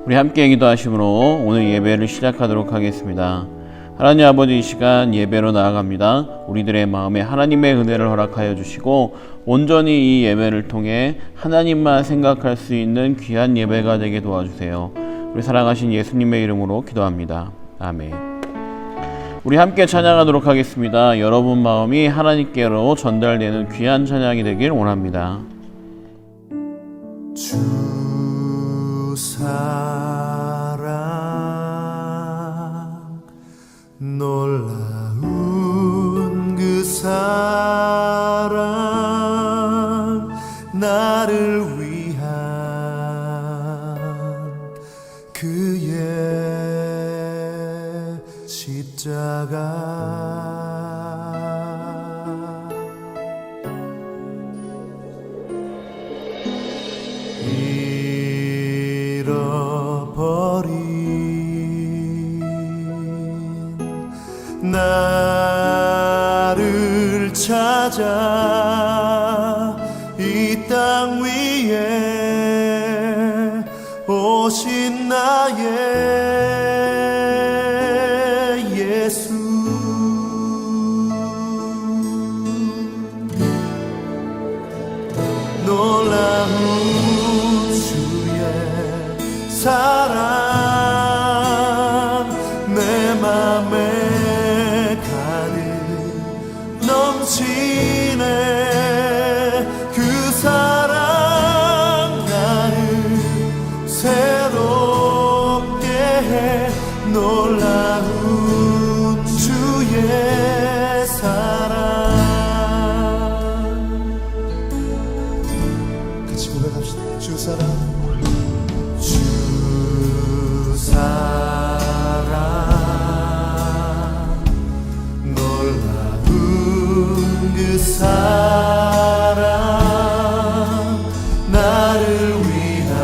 우리 함께 기도하심으로 오늘 예배를 시작하도록 하겠습니다. 하나님 아버지, 이 시간 예배로 나아갑니다. 우리들의 마음에 하나님의 은혜를 허락하여 주시고 온전히 이 예배를 통해 하나님만 생각할 수 있는 귀한 예배가 되게 도와주세요. 우리 사랑하신 예수님의 이름으로 기도합니다. 아멘. 우리 함께 찬양하도록 하겠습니다. 여러분 마음이 하나님께로 전달되는 귀한 찬양이 되길 원합니다. 주 사랑 놀라운 그 사랑 나를 위한 그의 십자가 나를 찾아 이 땅 위에 오신 나의 예수 놀라운 주의 사랑 내 맘에 넘치네 그 사랑 나를 새롭게 해 놀라운 주의 사랑 같이 고백합시다. 주 사랑 주 사랑 그 사랑 나를 위한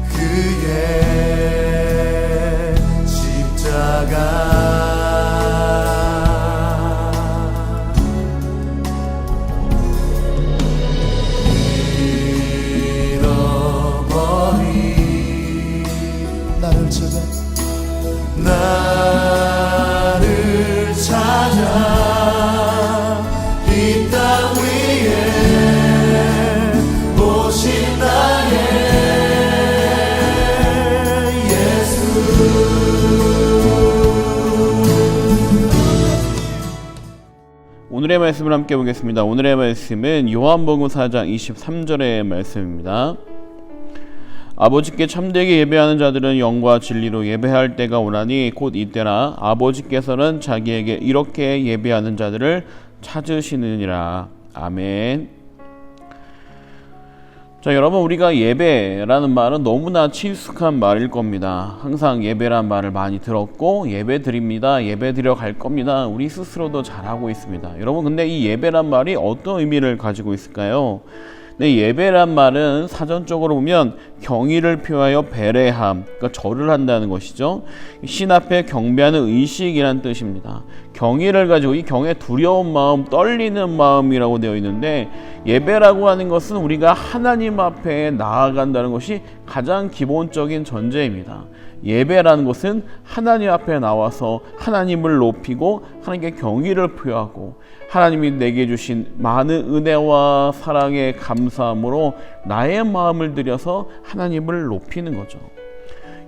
그의 십자가 잃어버린 나를 찾아 이 땅 위에 오신 나의 예수 오늘의 말씀을 함께 보겠습니다. 오늘의 말씀은 요한복음 4장 23절의 말씀입니다. 아버지께 참되게 예배하는 자들은 영과 진리로 예배할 때가 오나니 곧 이때라. 아버지께서는 자기에게 이렇게 예배하는 자들을 찾으시느니라. 아멘. 자, 여러분, 우리가 예배라는 말은 너무나 친숙한 말일 겁니다. 항상 예배란 말을 많이 들었고 예배 드립니다, 예배 드려 갈 겁니다, 우리 스스로도 잘하고 있습니다. 여러분, 근데 이 예배란 말이 어떤 의미를 가지고 있을까요? 네, 예배란 말은 사전적으로 보면 경의를 표하여 배례함, 그러니까 절을 한다는 것이죠. 신 앞에 경배하는 의식이란 뜻입니다. 경의를 가지고 이 경에 두려운 마음, 떨리는 마음이라고 되어 있는데, 예배라고 하는 것은 우리가 하나님 앞에 나아간다는 것이 가장 기본적인 전제입니다. 예배라는 것은 하나님 앞에 나와서 하나님을 높이고 하나님께 경의를 표하고 하나님이 내게 주신 많은 은혜와 사랑에 감사함으로 나의 마음을 들여서 하나님을 높이는 거죠.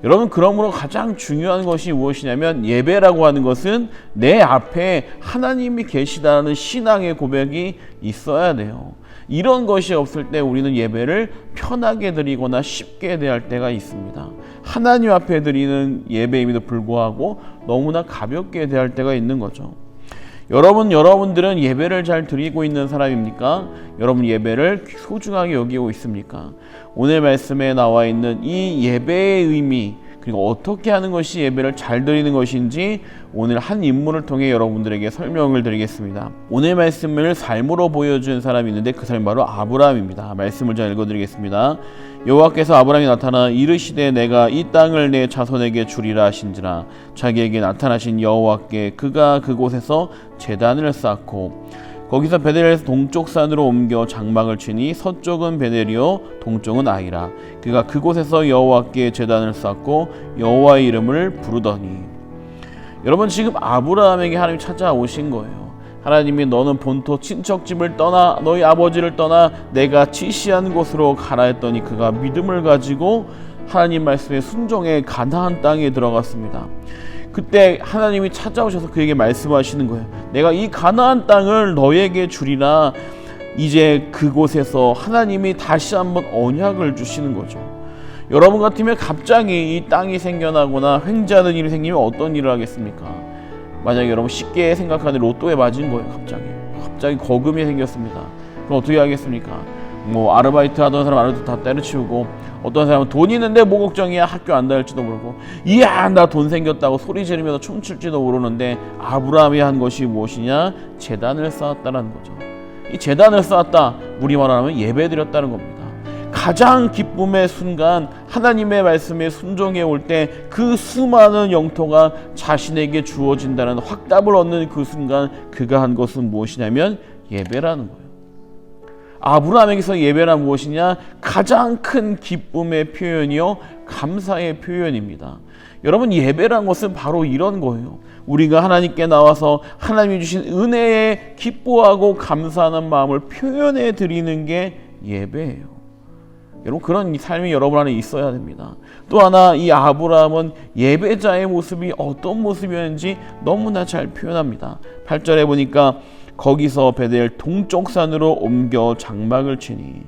여러분, 그러므로 가장 중요한 것이 무엇이냐면 예배라고 하는 것은 내 앞에 하나님이 계시다는 신앙의 고백이 있어야 돼요. 이런 것이 없을 때 우리는 예배를 편하게 드리거나 쉽게 대할 때가 있습니다. 하나님 앞에 드리는 예배임에도 불구하고 너무나 가볍게 대할 때가 있는 거죠. 여러분들은 예배를 잘 드리고 있는 사람입니까? 여러분, 예배를 소중하게 여기고 있습니까? 오늘 말씀에 나와 있는 이 예배의 의미, 그리고 어떻게 하는 것이 예배를 잘 드리는 것인지 오늘 한 인물을 통해 여러분들에게 설명을 드리겠습니다. 오늘 말씀을 삶으로 보여준 사람이 있는데 그 사람이 바로 아브라함입니다. 말씀을 잘 읽어드리겠습니다. 여호와께서 아브라함에 나타나 이르시되 내가 이 땅을 내 자손에게 주리라 하신지라. 자기에게 나타나신 여호와께 그가 그곳에서 제단을 쌓고 거기서 베델에서 동쪽 산으로 옮겨 장막을 치니 서쪽은 베델이요 동쪽은 아이라. 그가 그곳에서 여호와께 제단을 쌓고 여호와의 이름을 부르더니. 여러분, 지금 아브라함에게 하나님이 찾아오신 거예요. 하나님이 너는 본토 친척집을 떠나 너희 아버지를 떠나 내가 지시한 곳으로 가라 했더니 그가 믿음을 가지고 하나님 말씀에 순종해 가나안 땅에 들어갔습니다. 그때 하나님이 찾아오셔서 그에게 말씀하시는 거예요. 내가 이 가나안 땅을 너에게 주리라. 이제 그곳에서 하나님이 다시 한번 언약을 주시는 거죠. 여러분 같으면 갑자기 이 땅이 생겨나거나 횡재하는 일이 생기면 어떤 일을 하겠습니까? 만약에 여러분 쉽게 생각하는 로또에 맞은 거예요. 갑자기 거금이 생겼습니다. 그럼 어떻게 하겠습니까? 뭐 아르바이트 하던 사람 아르바이트 다 때려치우고, 어떤 사람은 돈 있는데 뭐 걱정이야, 학교 안 다닐지도 모르고, 이야 나 돈 생겼다고 소리 지르면서 춤출지도 모르는데, 아브라함이 한 것이 무엇이냐? 제단을 쌓았다라는 거죠. 이 제단을 쌓았다, 우리말 하면 예배드렸다는 겁니다. 가장 기쁨의 순간, 하나님의 말씀에 순종해 올 때 그 수많은 영토가 자신에게 주어진다는 확답을 얻는 그 순간, 그가 한 것은 무엇이냐면 예배라는 거예요. 아브라함에게서 예배란 무엇이냐? 가장 큰 기쁨의 표현이요, 감사의 표현입니다. 여러분, 예배란 것은 바로 이런 거예요. 우리가 하나님께 나와서 하나님이 주신 은혜에 기뻐하고 감사하는 마음을 표현해 드리는 게 예배예요. 여러분, 그런 삶이 여러분 안에 있어야 됩니다. 또 하나, 이 아브라함은 예배자의 모습이 어떤 모습이었는지 너무나 잘 표현합니다. 8절에 보니까 거기서 베델 동쪽 산으로 옮겨 장막을 치니.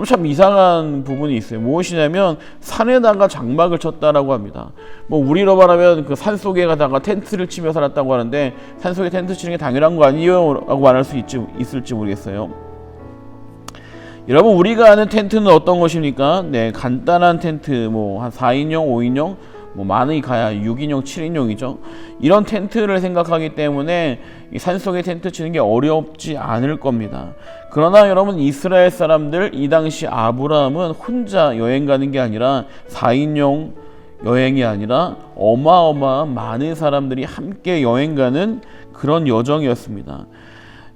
참 이상한 부분이 있어요. 무엇이냐면 산에다가 장막을 쳤다라고 합니다. 뭐 우리로 말하면 그 산속에 가다가 텐트를 치며 살았다고 하는데, 산속에 텐트 치는 게 당연한 거 아니에요? 라고 말할 수 있을지 모르겠어요. 여러분, 우리가 아는 텐트는 어떤 것입니까? 네, 간단한 텐트, 뭐 한 4인용, 5인용, 뭐 많이 가야 6인용, 7인용이죠. 이런 텐트를 생각하기 때문에 이 산속에 텐트 치는 게 어렵지 않을 겁니다. 그러나 여러분, 이스라엘 사람들, 이 당시 아브라함은 혼자 여행 가는 게 아니라 4인용 여행이 아니라 어마어마한 많은 사람들이 함께 여행 가는 그런 여정이었습니다.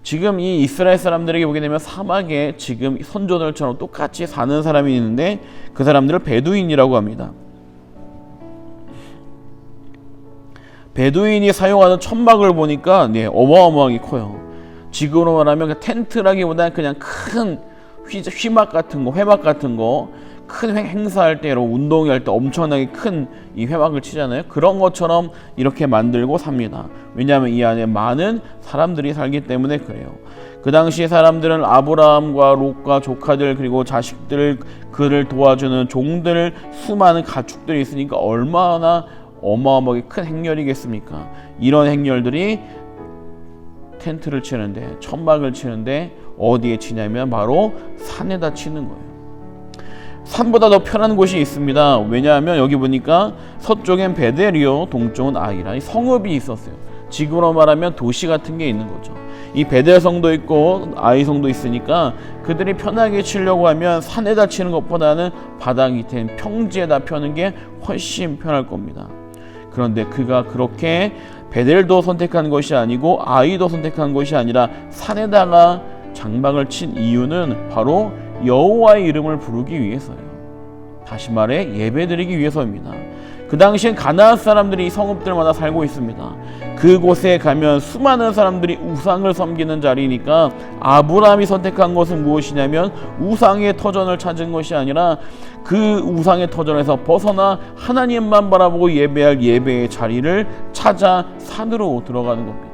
지금 이 이스라엘 사람들에게 보게 되면 사막에 지금 선조들처럼 똑같이 사는 사람이 있는데, 그 사람들을 베두인이라고 합니다. 베두인이 사용하는 천막을 보니까 어마어마하게 커요. 지금으로 말하면 텐트라기보다는 그냥 큰 휘막 같은 거, 회막 같은 거, 큰 행사할 때, 운동할 때 엄청나게 큰 이 회막을 치잖아요. 그런 것처럼 이렇게 만들고 삽니다. 왜냐하면 이 안에 많은 사람들이 살기 때문에 그래요. 그 당시 사람들은 아브라함과 롯과 조카들, 그리고 자식들, 그를 도와주는 종들, 수많은 가축들이 있으니까 얼마나 어마어마하게 큰 행렬이겠습니까? 이런 행렬들이 텐트를 치는데, 천막을 치는데 어디에 치냐면 바로 산에다 치는 거예요. 산보다 더 편한 곳이 있습니다. 왜냐하면 여기 보니까 서쪽엔 베델이요 동쪽은 아이라. 이 성읍이 있었어요. 지금으로 말하면 도시 같은 게 있는 거죠. 이 베델 성도 있고 아이 성도 있으니까 그들이 편하게 치려고 하면 산에다 치는 것보다는 바닥 밑에 평지에다 펴는 게 훨씬 편할 겁니다. 그런데 그가 그렇게 베델도 선택한 것이 아니고 아이도 선택한 것이 아니라 산에다가 장막을 친 이유는 바로 여호와의 이름을 부르기 위해서예요. 다시 말해 예배드리기 위해서입니다. 그 당시엔 가나안 사람들이 성읍들마다 살고 있습니다. 그곳에 가면 수많은 사람들이 우상을 섬기는 자리니까 아브라함이 선택한 것은 무엇이냐면 우상의 터전을 찾은 것이 아니라 그 우상의 터전에서 벗어나 하나님만 바라보고 예배할 예배의 자리를 찾아 산으로 들어가는 겁니다.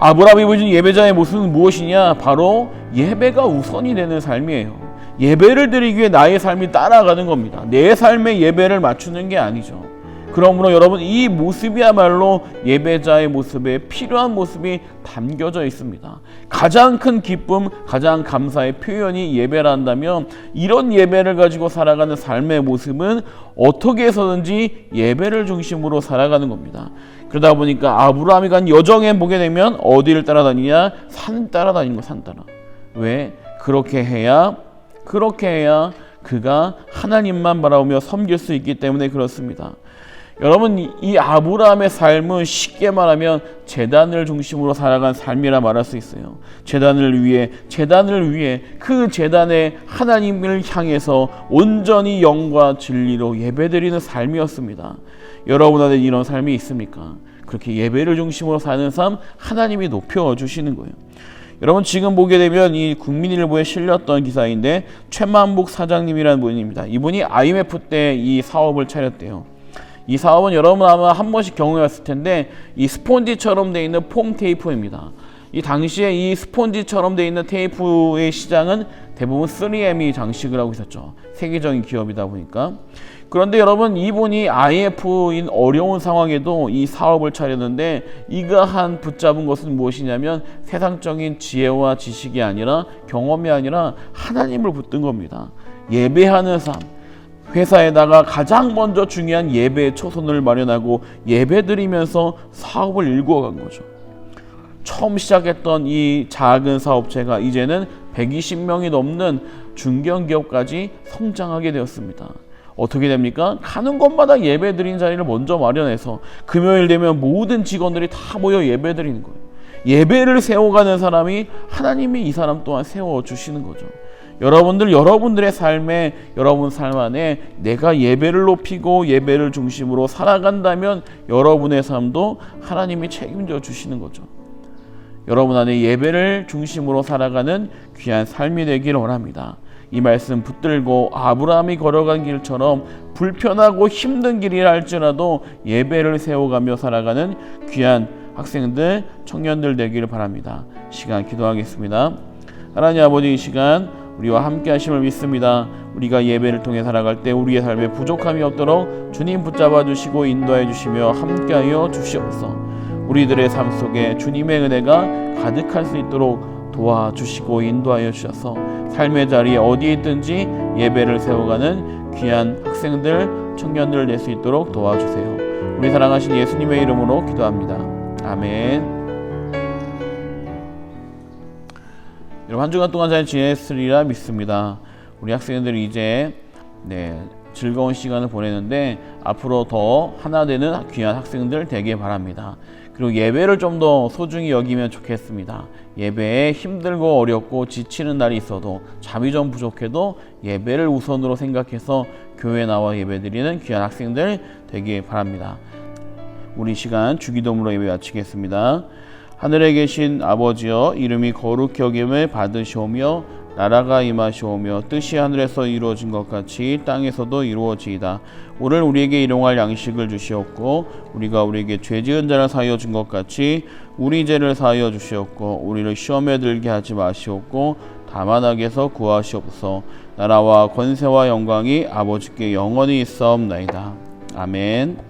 아브라함이 보여준 예배자의 모습은 무엇이냐? 바로 예배가 우선이 되는 삶이에요. 예배를 드리기 위해 나의 삶이 따라가는 겁니다. 내 삶에 예배를 맞추는 게 아니죠. 그러므로 여러분, 이 모습이야말로 예배자의 모습에 필요한 모습이 담겨져 있습니다. 가장 큰 기쁨, 가장 감사의 표현이 예배라 한다면, 이런 예배를 가지고 살아가는 삶의 모습은 어떻게 해서든지 예배를 중심으로 살아가는 겁니다. 그러다 보니까 아브라함이 간 여정에 보게 되면 어디를 따라다니냐? 산 따라다니는 거, 산 따라. 왜? 그렇게 해야 그가 하나님만 바라보며 섬길 수 있기 때문에 그렇습니다. 여러분, 이 아브라함의 삶은 쉽게 말하면 제단을 중심으로 살아간 삶이라 말할 수 있어요. 제단을 위해 그 제단에 하나님을 향해서 온전히 영과 진리로 예배드리는 삶이었습니다. 여러분 안에 이런 삶이 있습니까? 그렇게 예배를 중심으로 사는 삶, 하나님이 높여주시는 거예요. 여러분, 지금 보게 되면 이 국민일보에 실렸던 기사인데, 최만복 사장님이라는 분입니다. 이분이 IMF 때 이 사업을 차렸대요. 이 사업은 여러분 아마 한 번씩 경험했을 텐데, 이 스폰지처럼 되어 있는 폼 테이프입니다. 이 당시에 이 스폰지처럼 되어 있는 테이프의 시장은 대부분 3M이 장식을 하고 있었죠. 세계적인 기업이다 보니까. 그런데 여러분, 이분이 IMF인 어려운 상황에도 이 사업을 차렸는데, 이가 한 붙잡은 것은 무엇이냐면 세상적인 지혜와 지식이 아니라, 경험이 아니라 하나님을 붙든 겁니다. 예배하는 삶. 회사에다가 가장 먼저 중요한 예배의 초선을 마련하고 예배드리면서 사업을 일구어간 거죠. 처음 시작했던 이 작은 사업체가 이제는 120명이 넘는 중견기업까지 성장하게 되었습니다. 어떻게 됩니까? 가는 곳마다 예배드린 자리를 먼저 마련해서 금요일 되면 모든 직원들이 다 모여 예배드리는 거예요. 예배를 세워가는 사람이 하나님이 이 사람 또한 세워주시는 거죠. 여러분들의 삶에, 여러분 삶 안에 내가 예배를 높이고 예배를 중심으로 살아간다면 여러분의 삶도 하나님이 책임져 주시는 거죠. 여러분 안에 예배를 중심으로 살아가는 귀한 삶이 되기를 원합니다. 이 말씀 붙들고 아브라함이 걸어간 길처럼 불편하고 힘든 길이라 할지라도 예배를 세워가며 살아가는 귀한 학생들, 청년들 되기를 바랍니다. 시간 기도하겠습니다. 하나님 아버지, 이 시간 우리와 함께 하심을 믿습니다. 우리가 예배를 통해 살아갈 때 우리의 삶에 부족함이 없도록 주님 붙잡아 주시고 인도해 주시며 함께하여 주시옵소서. 우리들의 삶 속에 주님의 은혜가 가득할 수 있도록 도와주시고 인도하여 주셔서 삶의 자리에 어디에 있든지 예배를 세워가는 귀한 학생들, 청년들 될 수 있도록 도와주세요. 우리 사랑하신 예수님의 이름으로 기도합니다. 아멘. 여러분, 한 주간 동안 잘 지냈으리라 믿습니다. 우리 학생들이 이제 즐거운 시간을 보내는데 앞으로 더 하나 되는 귀한 학생들 되길 바랍니다. 그리고 예배를 좀 더 소중히 여기면 좋겠습니다. 예배에 힘들고 어렵고 지치는 날이 있어도, 잠이 좀 부족해도 예배를 우선으로 생각해서 교회에 나와 예배드리는 귀한 학생들 되길 바랍니다. 우리 시간 주기도문으로 예배 마치겠습니다. 하늘에 계신 아버지여, 이름이 거룩히 여김을 받으시오며 나라가 임하시오며 뜻이 하늘에서 이루어진 것 같이 땅에서도 이루어지이다. 오늘 우리에게 일용할 양식을 주시옵고 우리가 우리에게 죄 지은 자를 사하여 준 것 같이 우리 죄를 사하여 주시옵고 우리를 시험에 들게 하지 마시옵고 다만 악에서 구하시옵소서. 나라와 권세와 영광이 아버지께 영원히 있사옵나이다. 아멘.